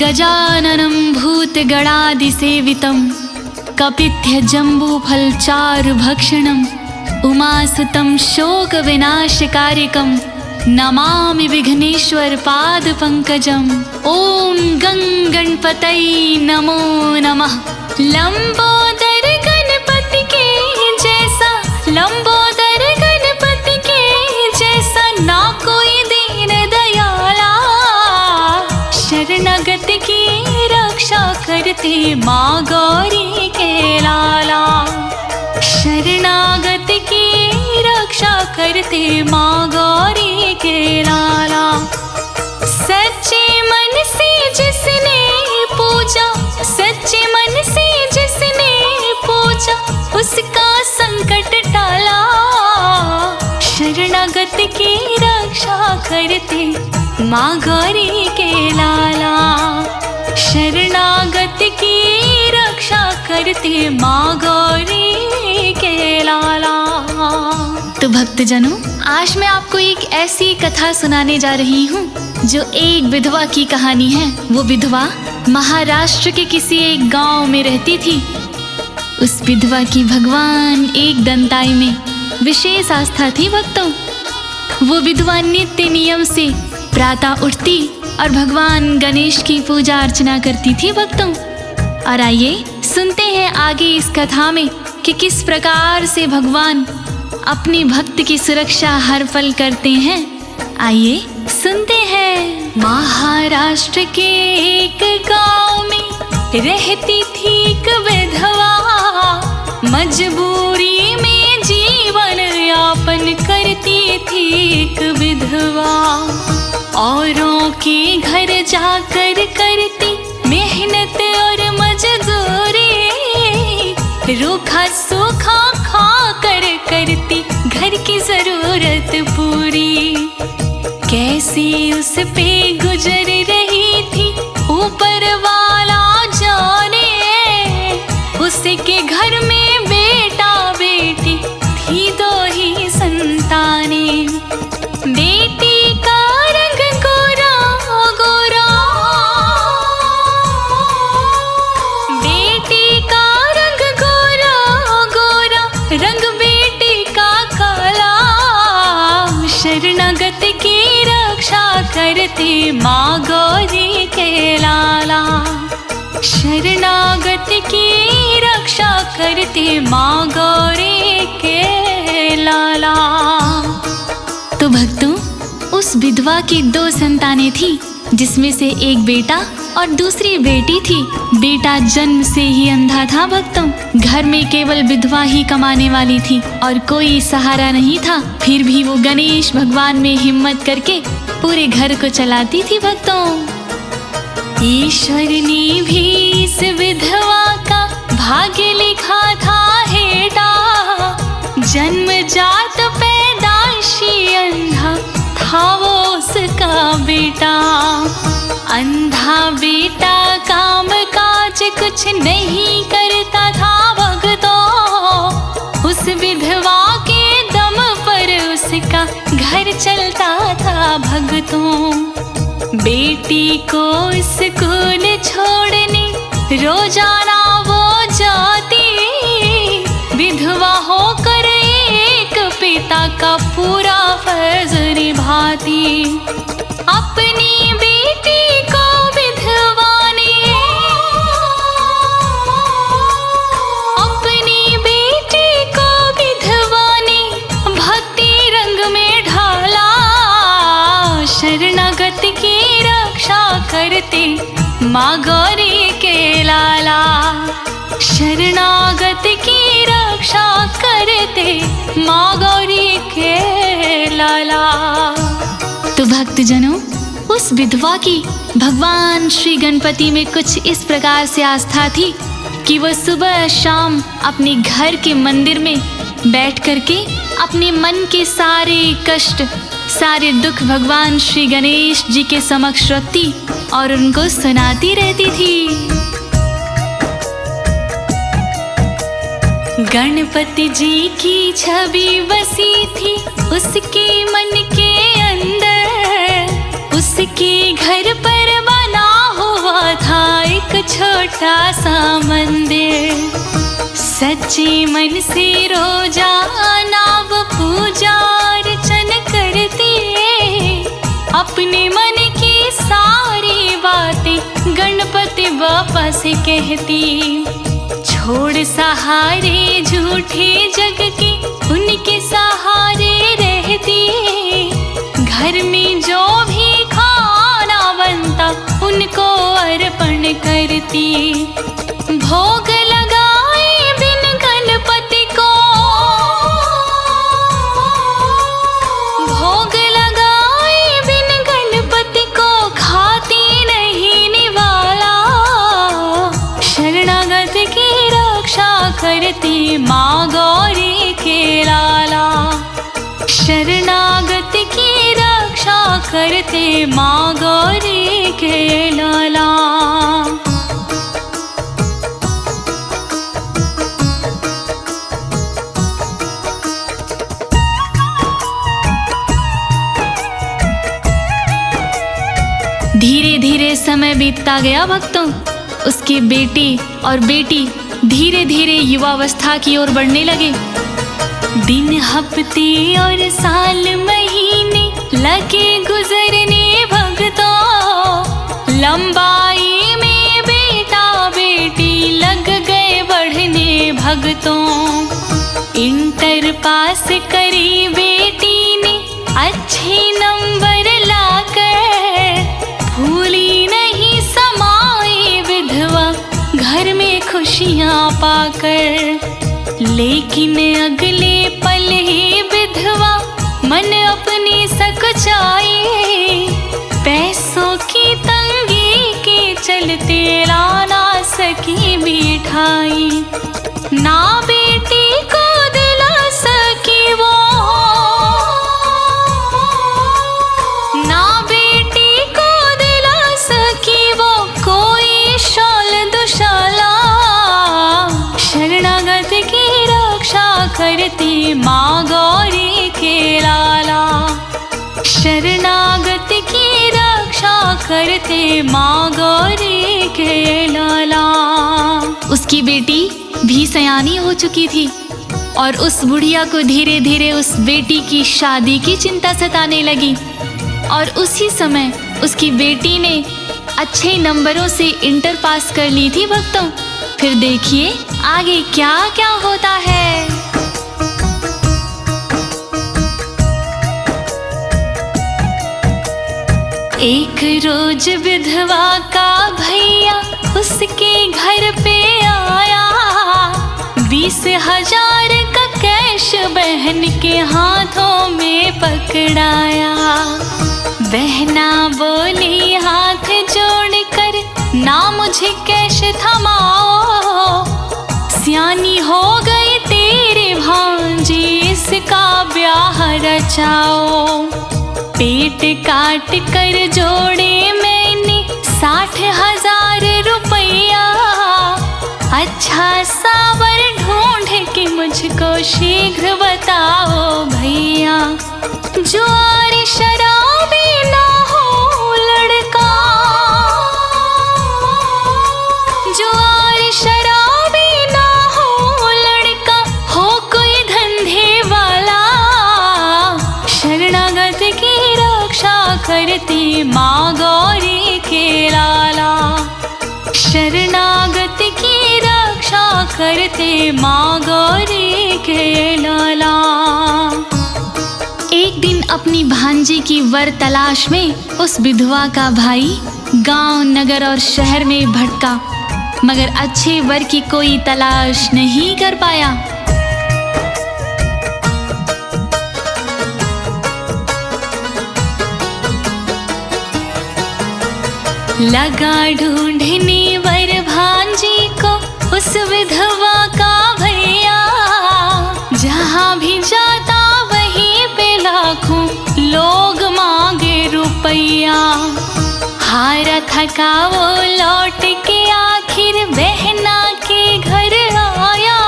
गजाननं भूतगणादिसेवितं कपित्थजम्बूफलचारुभक्षणम् उमासुतं शोकविनाशकारिकं नमामि विघ्नेश्वरपादपङ्कजम्। ॐ गं गणपतये नमो नमः। लंबोदर गणपति के जैसा, लंबोदर गणपति के जैसा ना कोई दीन दयाला। शरणागत की रक्षा करते माँ गौरी के लाला। शरणागत की रक्षा करते माँ गौरी के लाला। सच्चे मन से जिसने पूजा, सच्चे मन से जिसने पूजा, उसका संकट टाला। शरणागत की रक्षा करते माँ गौरी के लाला। शरणागत की रक्षा करते माँ गौरी के लाला। तो भक्तजनों, आज मैं आपको एक ऐसी कथा सुनाने जा रही हूँ जो एक विधवा की कहानी है। वो विधवा महाराष्ट्र के किसी एक गांव में रहती थी। उस विधवा की भगवान एक दंताई में विशेष आस्था थी भक्तों। वो विधवा नित्य नियम से प्रातः उठती और भगवान गणेश की पूजा अर्चना करती थी भक्तों। और आइए सुनते हैं आगे इस कथा में कि किस प्रकार से भगवान अपने भक्त की सुरक्षा हर पल करते हैं। आइए सुनते हैं। महाराष्ट्र के एक गांव में रहती थी एक विधवा। मजबूरी में जीवन यापन करती थी एक विधवा। औरों के घर जाकर करती मेहनत और मजदूरी। रूखा सूखा खा कर करती घर की जरूरत पूरी। कैसे उस पे गुजर रही थी ऊपर वाला जाने। उसके घर में बेटा बेटी थी दो ही संतानें। बेटी का रंग गोरा गोरा, बेटी का रंग गोरा गोरा, रंग बेटी का काला। शरणागत की रक्षा करते माँ गौरी के लाला। शरणागत की रक्षा करते माँ गौरी के लाला। तो भक्तों, उस विधवा की 2 संतानें थी, जिसमें से एक बेटा और दूसरी बेटी थी। बेटा जन्म से ही अंधा था भक्तों। घर में केवल विधवा ही कमाने वाली थी और कोई सहारा नहीं था। फिर भी वो गणेश भगवान में हिम्मत करके पूरे घर को चलाती थी भक्तों। ईश्वर ने भी इस विधवा का भाग्य लिखा था हेटा। जन्मजात पैदाइशी अंधा था वो उसका बेटा। अंधा बेटा काम काज कुछ नहीं करता था भक्तों। उस विधवा के दम पर उसका घर चलता था भक्तों। बेटी को स्कूल छोड़ने रोजाना वो जाती। विधवा होकर एक पिता का पूरा फर्ज निभाती। अपनी बेटी को विधवा ने, अपनी बेटी को विधवा ने भक्ति रंग में ढाला। शरणागत की रक्षा करते माँ गौरी के लाला। शरणागत की रक्षा करते माँ गौरी के लाला। तो भक्तजनों, उस विधवा की भगवान श्री गणपति में कुछ इस प्रकार से आस्था थी कि वो सुबह शाम अपने घर के मंदिर में बैठ करके अपने मन के सारे कष्ट, सारे दुख भगवान श्री गणेश जी के समक्ष रखती और उनको सुनाती रहती थी। गणपति जी की छवि बसी थी उसके मन के अंदर। उसके घर पर बना हुआ छोटा सा मंदिर। सच्चे मन से रोजाना वो पूजा अर्चन करती, अपने मन की सारी बातें गणपति बापा से कहती। छोड़ सहारे झूठे जग के उनके सहारे रहती, घर में जो भी खाना बनता उनको अर्पण करती। भोग लगाए बिन गणपति को, भोग लगाए बिन गणपति को खाती नहीं निवाला। शरणागत की रक्षा करती माँ गौरी के लाला। शरणागत की रक्षा करते माँ गौरी के लाला। धीरे धीरे समय बीतता गया भक्तों। उसकी बेटी और बेटी धीरे धीरे युवावस्था की ओर बढ़ने लगे। दिन हफ्ते और साल महीने लगे गुजरने भक्तों। लंबाई में बेटा बेटी लग गए बढ़ने भक्तों। इंटर पास करी बेटी ने अच्छे नंबर लाकर, भूली नहीं समाई विधवा घर में खुशियाँ पाकर। लेकिन अगले पल ही विधवा मन अपनी सकुचाई, पैसों की तंगी के चलते ला ना सकी मिठाई। ना बेटी को दिला सकी वो, ना बेटी को दिला सकी वो कोई शॉल दुशाला। शरणागत की रक्षा करती माँ गौरी के लाला। शरणागत की रक्षा करते माँ गौरी के लाला। उसकी बेटी भी सयानी हो चुकी थी और उस बुढ़िया को धीरे धीरे उस बेटी की शादी की चिंता सताने लगी। और उसी समय उसकी बेटी ने अच्छे नंबरों से इंटर पास कर ली थी भक्तों। फिर देखिए आगे क्या क्या होता है। एक रोज विधवा का भैया उसके घर पे आया। 20,000 का कैश बहन के हाथों में पकड़ाया। बहना बोली हाथ जोड़कर, ना मुझे कैश थमाओ। सियानी हो गई तेरे भांजी, इसका ब्याह रचाओ। पेट काट कर जोड़े मैंने 60,000 रुपया। अच्छा सावर ढूंढ के मुझको शीघ्र बताओ भैया। जुआरी शराबी ना हो लड़का, जुआरी शराबी ना हो लड़का, हो कोई धंधे वाला। शरणागत की रक्षा करती माँ गौरी के लाला। शरणागत की रक्षा करते माँ गौरी के लाला। एक दिन अपनी भांजी की वर तलाश में उस विधवा का भाई गांव, नगर और शहर में भटका, मगर अच्छे वर की कोई तलाश नहीं कर पाया। लगा ढूंढने वर भांजी को उस विधवा का भैया। जहाँ भी जाता वहीं पे लाखों लोग मांगे रुपया। हारा थका वो लौट के आखिर बहना के घर आया।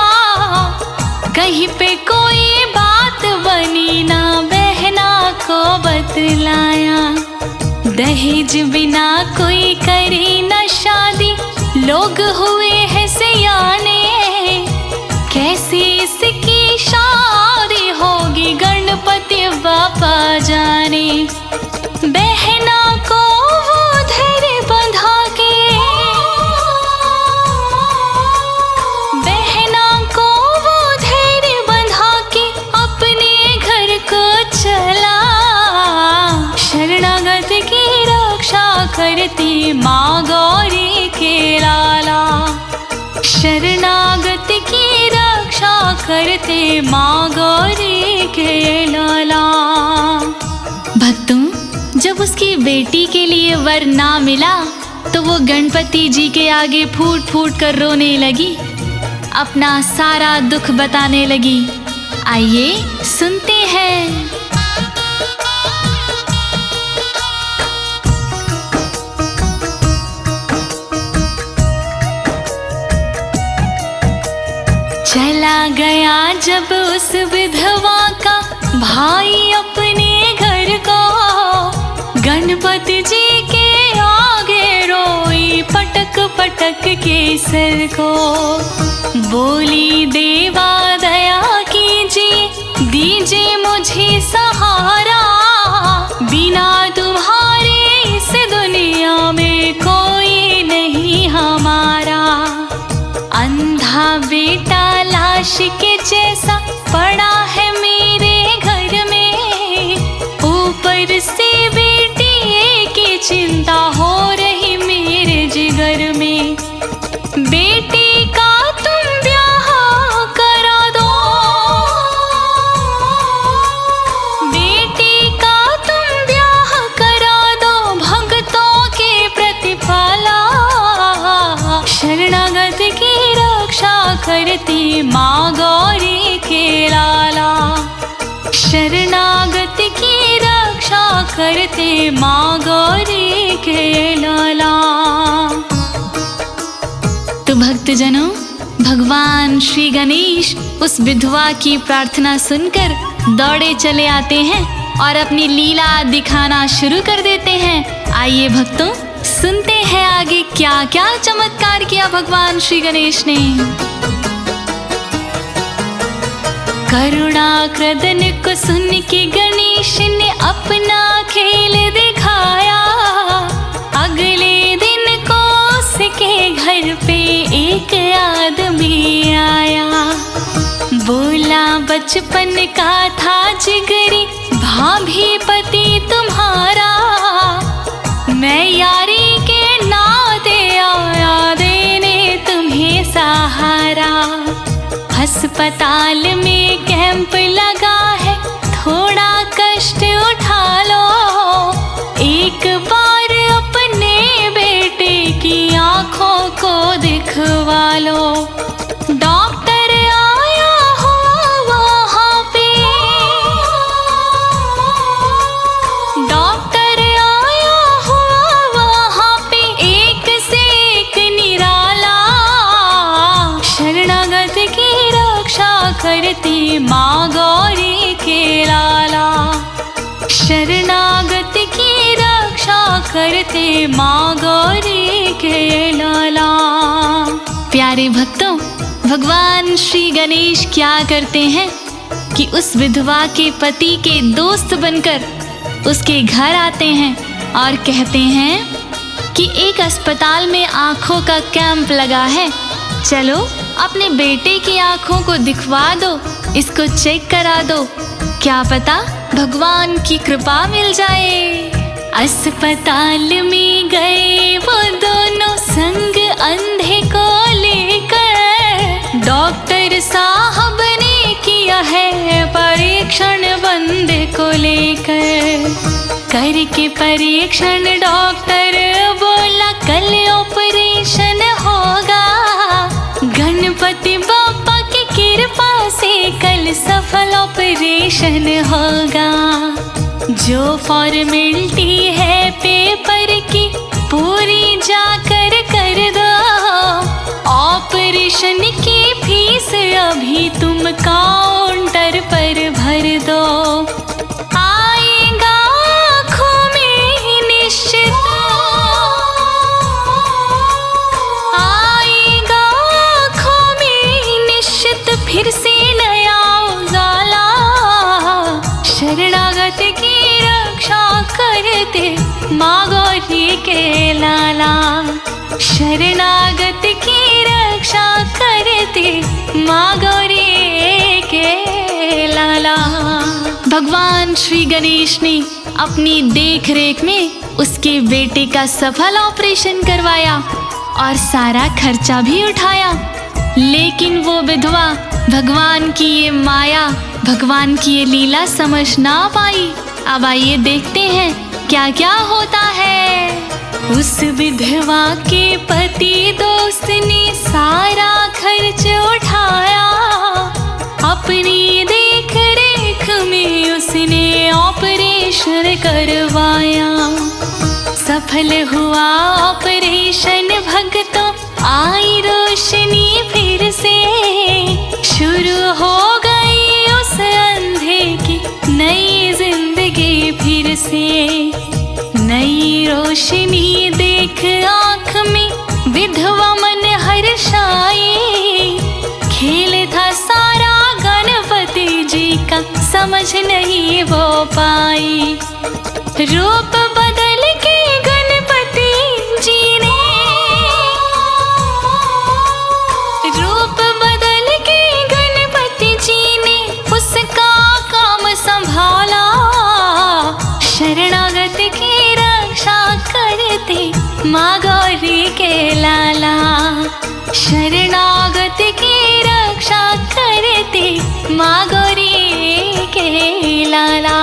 कहीं पे कोई बात बनी ना बहना को बतलाया। दहेज बिना कोई करे न शादी, लोग हुए हैं सियाने, कैसे इसकी शादी होगी गणपति बापा जाने। बहना को वो धैर्य बंधा के, बहना को वो धैर्य बंधा के अपने घर को चला। शरणागत की रक्षा करती माँ गौरी के लाला, शरणागत की रक्षा करते माँ गौरी के लाला। भक्तों, जब उसकी बेटी के लिए वर ना मिला तो वो गणपति जी के आगे फूट फूट कर रोने लगी, अपना सारा दुख बताने लगी। आइए सुनते हैं। चला गया जब उस विधवा का भाई अपने घर को, गणपति जी के आगे रोई पटक पटक के सर को। बोली देवा दया कीजिए, दीजिए मुझे सहारा, बिना तुम्हारे इस दुनिया में कोई नहीं हमारा। अंधा बेटा लाश के जैसा पड़ा है मेरे घर में, ऊपर से बेटी की चिंता हो रही मेरे जिगर में। बेटी का तुम ब्याह करा दो, बेटी का तुम ब्याह करा दो, भक्तों के प्रतिफला। शरणागत की रक्षा करती माँ गौरी के लाला, शरणागत की रक्षा करते माँ गौरी के लाला। तो भक्तजनों, भगवान श्री गणेश उस विधवा की प्रार्थना सुनकर दौड़े चले आते हैं और अपनी लीला दिखाना शुरू कर देते हैं। आइए भक्तों, सुनते हैं आगे क्या क्या चमत्कार किया भगवान श्री गणेश ने। करुणा क्रदन को सुन के गणेश ने अपना खेल दिखाया। अगले दिन को उसके घर पे एक आदमी आया, बोला बचपन का था जिगरी भाभी पति तुम्हारा, मैं यारी के नाते आया देने तुम्हें सहारा। अस्पताल में कैंप लगा है, थोड़ा कष्ट उठा लो, एक बार अपने बेटे की आंखों को दिखवा लो। डॉक्टर आया हो वहाँ पे, डॉक्टर आया हो वहाँ पे, एक से एक निराला। शरणागत की रक्षा करती माँ गौरी के लाला, शरणागत की रक्षा करते माँ गौरी के लाला। प्यारे भक्तों, भगवान श्री गणेश क्या करते हैं कि उस विधवा के पति के दोस्त बनकर उसके घर आते हैं और कहते हैं कि एक अस्पताल में आँखों का कैंप लगा है, चलो अपने बेटे की आँखों को दिखवा दो, इसको चेक करा दो, क्या पता भगवान की कृपा मिल जाए। अस्पताल में गए वो दोनों संग अंधे को लेकर, डॉक्टर साहब ने किया है परीक्षण बंदे को लेकर। करके परीक्षण डॉक्टर बोला कल ऑपरेशन होगा, गणपति बापा की कृपा से कल सफल ऑपरेशन होगा। जो फॉर्मेलिटी है पेपर की पूरी जाकर कर दो, ऑपरेशन की फीस अभी तुम काउंटर पर भर दो। आएगा आँखों में निश्चित, माँ गौरी के लाला। शरणागत की रक्षा करते माँ गौरी के लाला। भगवान श्री गणेश ने अपनी देख रेख में उसके बेटे का सफल ऑपरेशन करवाया और सारा खर्चा भी उठाया। लेकिन वो विधवा भगवान की ये माया, भगवान की ये लीला समझ ना पाई। अब आइए देखते हैं क्या क्या होता है। उस विधवा के पति दोस्त ने सारा खर्च उठाया। अपनी देख रेख में उसने ऑपरेशन करवाया। सफल हुआ ऑपरेशन भक्तों, आई रोशनी फिर से। शुरू हो गई उस अंधे की नई जिंदगी फिर से। नई रोशनी देख आँख में विधवा मन हर्षाई। खेल था सारा गणपति जी का, समझ नहीं वो पाई। रूप बदल के गणपति जी ने, रूप बदल के गणपति जी ने उसका काम संभाला। शरणागत की रक्षा करते माँ गौरी के लाला। शरणागत की रक्षा करते माँ गौरी के लाला।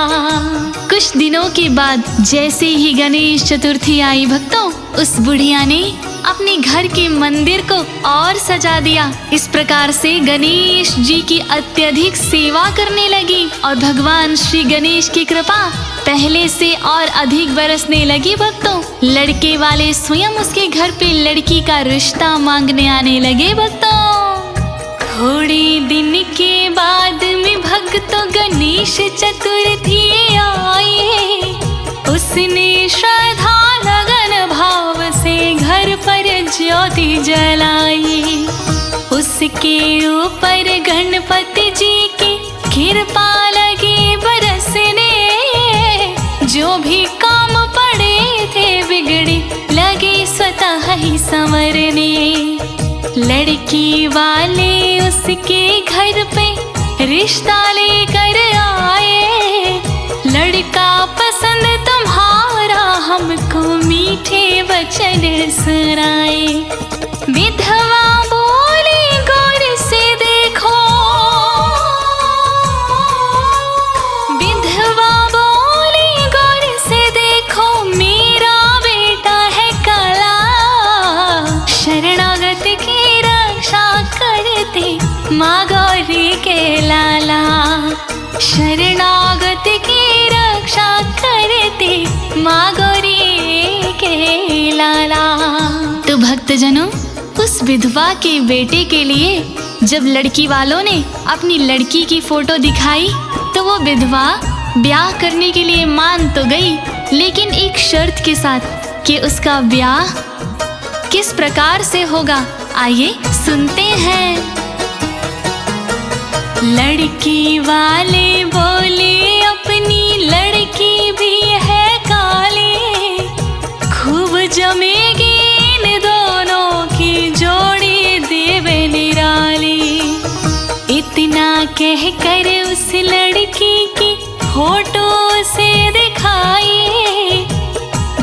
कुछ दिनों के बाद जैसे ही गणेश चतुर्थी आई भक्तों, उस बुढ़िया ने अपने घर के मंदिर को और सजा दिया। इस प्रकार से गणेश जी की अत्यधिक सेवा करने लगी और भगवान श्री गणेश की कृपा पहले से और अधिक बरसने लगी भक्तों। लड़के वाले स्वयं उसके घर पे लड़की का रिश्ता मांगने आने लगे भक्तों। थोड़े दिन के बाद में भक्तों गणेश चतुर्थी आई। उसने श्रद्धा लगन भाव से घर पर ज्योति जलाई। उसके ऊपर गणपति जी की कृपा लगी बरसने। जो भी काम पड़े थे बिगड़े लगे स्वतः ही संवरने। लड़की वाले उसके घर पे रिश्ता लेकर आए। लड़का पसंद तुम्हारा, हमको मीठे वचन सुनाए। विधवा बोली गौर से देखो, विधवा बोली गौर से देखो, मेरा बेटा है काला। शरणागत की रक्षा करते माँ गौरी के लाला। शरणागत की रक्षा करते माँ गौरी के लाला। तो भक्तजनों, उस विधवा के बेटे के लिए जब लड़की वालों ने अपनी लड़की की फोटो दिखाई तो वो विधवा ब्याह करने के लिए मान तो गई, लेकिन एक शर्त के साथ कि उसका ब्याह किस प्रकार से होगा। आइए सुनते हैं। लड़की वाले बोले अपनी लड़की भी है काली। खूब जमेगी इन दोनों की जोड़ी देवे निराली। इतना कहकर उस लड़की की फोटो से दिखाई।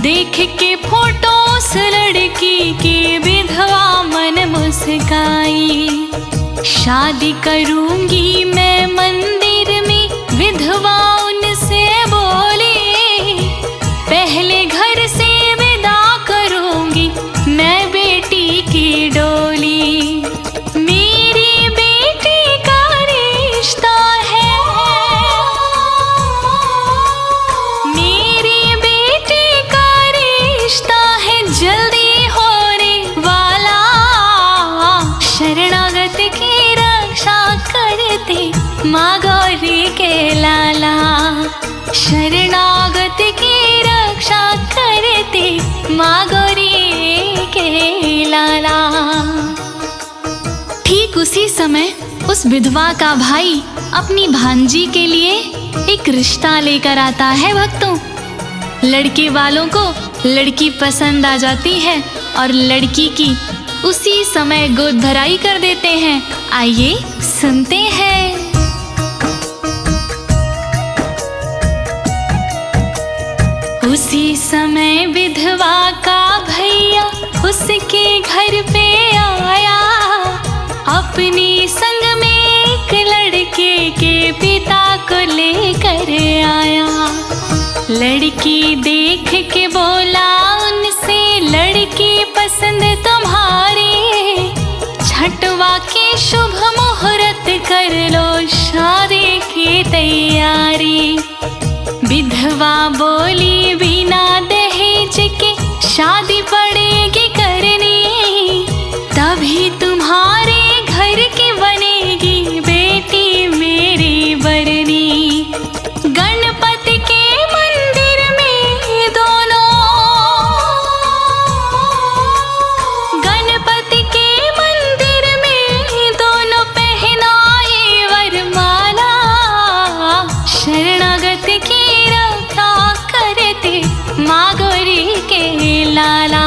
देख के फोटो उस लड़की की विधवा मन मुस्काई। शादी करूंगी मैं मंदिर में, विधवा उनसे बोली। पहले घर से विदा करूंगी मैं बेटी की डोली। मेरी बेटी का रिश्ता है, मेरी बेटी का रिश्ता है जल्दी होने वाला। शरणागत की रक्षा करते माँ गौरी के लाला। शरणागत की रक्षा करते माँ गौरी के लाला। ठीक उसी समय उस विधवा का भाई अपनी भांजी के लिए एक रिश्ता लेकर आता है भक्तों। लड़के वालों को लड़की पसंद आ जाती है और लड़की की उसी समय गोद भराई कर देते हैं। आइए सुनते हैं। उसी समय विधवा का भैया उसके घर पे आया, अपने संग में एक लड़के के पिता को लेकर आया। लड़की देख के बोला उनसे, लड़की पसंद तुम्हारी, छठवा के शुभ मुहूर्त कर लो शादी की तैयारी। विधवा बोली बिना दहेज के शादी पड़ेगी करनी, तभी तुम्हारे घर की बनेगी बेटी मेरी बरनी। गणपति के मंदिर में दोनों, गणपति के मंदिर में दोनों पहनाए वरमाला, शरणागत की रक्षा करते माँ गौरी के लाला,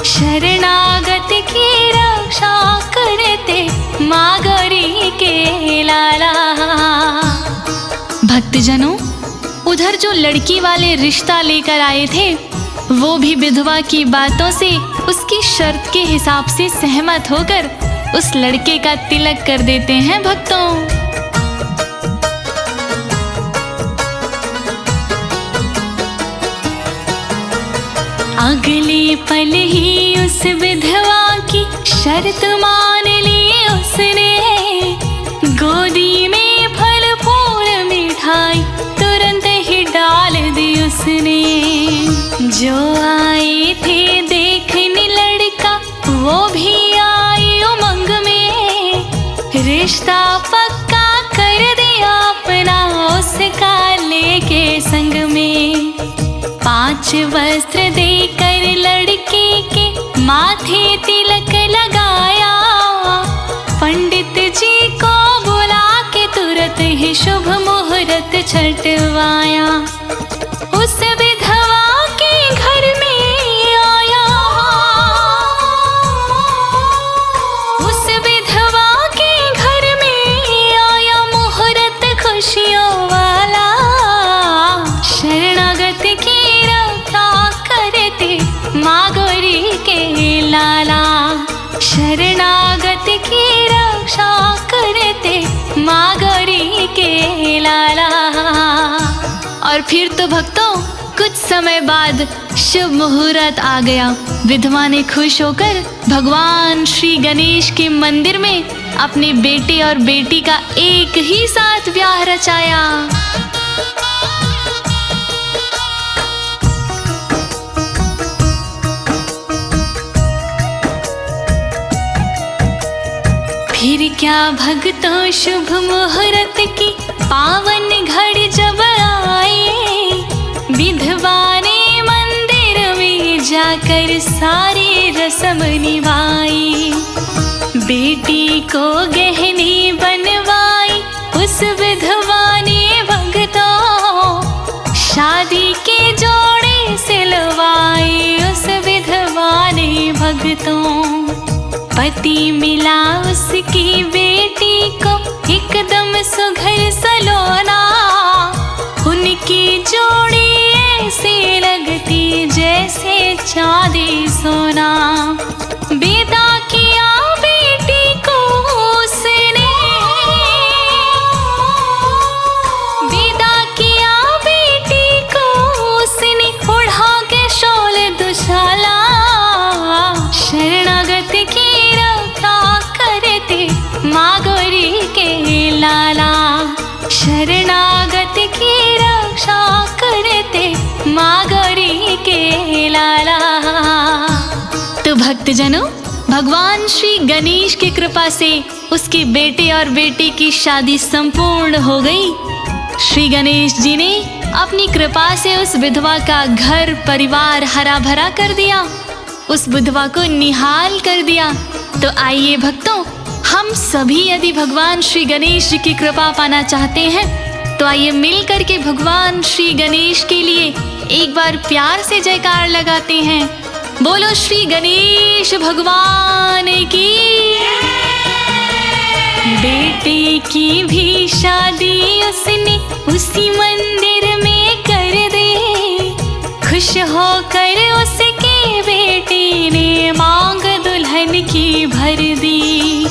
शरणागत की रक्षा करते माँ गौरी के लाला। भक्तजनों, उधर जो लड़की वाले रिश्ता लेकर आए थे वो भी विधवा की बातों से उसकी शर्त के हिसाब से सहमत होकर उस लड़के का तिलक कर देते हैं। भक्तों, अगले पल ही उस विधवा की शर्त मान ली उसने, गोदी में फल फूल मिठाई तुरंत ही डाल दी उसने। जो आए थे देखने लड़का वो भी आए उमंग में, रिश्ता पक्का कर दिया अपना उसका लेके संग में। 5 वस्त्र देकर लड़के के माथे तिलक लगाया, पंडित जी को बुला के तुरंत ही शुभ मुहूर्त छटवाया। उस विधवा के घर में आया, उस विधवा के घर में आया मुहूर्त खुशियों वाला, शरणागत की रक्षा करते माँ गौरी के लाला, शरणागत की रक्षा करते माँ गौरी के लाला। और फिर तो भक्तों कुछ समय बाद शुभ मुहूर्त आ गया। विधवा ने खुश होकर भगवान श्री गणेश के मंदिर में अपने बेटे और बेटी का एक ही साथ ब्याह रचाया। फिर क्या भक्तों, शुभ मुहूर्त की पावन घड़ी जब आए, विधवा ने मंदिर में जाकर सारी रस्म निभाई। बेटी को गहने बनवाई उस विधवा ने भक्तों, शादी के जोड़े सिलवाए उस विधवा ने भक्तों। पति मिला उसकी बेटी को एकदम सुघर सलोना, उनकी जोड़ी ऐसे लगती जैसे चांदी सोना। विदा किया बेटी को उसने, विदा किया बेटी को उसने, उड़ा के शोल दुशाला, शरणागत की माँ गौरी के लाला, शरणागत की रक्षा करते माँ गौरी के लाला। तो भक्तजनों, भगवान श्री गणेश की कृपा से उसके बेटे और बेटी की शादी संपूर्ण हो गई। श्री गणेश जी ने अपनी कृपा से उस विधवा का घर परिवार हरा भरा कर दिया, उस विधवा को निहाल कर दिया। तो आइए भक्तों, हम सभी यदि भगवान श्री गणेश जी की कृपा पाना चाहते हैं तो आइए मिल करके भगवान श्री गणेश के लिए एक बार प्यार से जयकार लगाते हैं। बोलो श्री गणेश भगवान की। बेटे की भी शादी उसने उसी मंदिर में कर दे। खुश होकर उसके बेटे ने मांग दुल्हन की भर दी।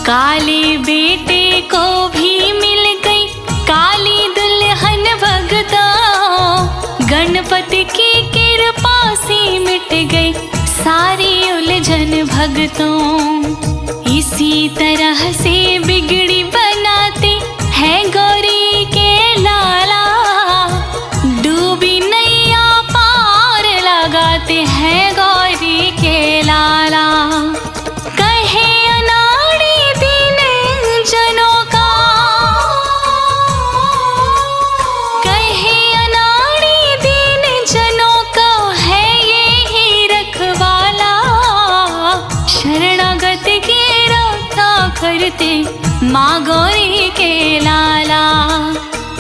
काले बेटे को भी मिल गई काली दुल्हन भगतों। गणपति की कृपा से मिट गई सारी उलझन भगतों। इसी तरह से बिगड़ी बनाते हैं गौरी के लाला। डूबी नैया पार लगाते हैं गौरी के लाला। कहे अनाड़ी दीन जनों का, कहे अनाड़ी दीन जनों का है ये ही रखवाला। शरणागत की रक्षा करते माँ गौरी के लाला।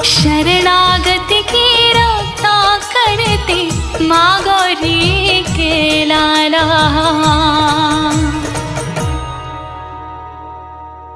शरणागत की रक्षा करते माँ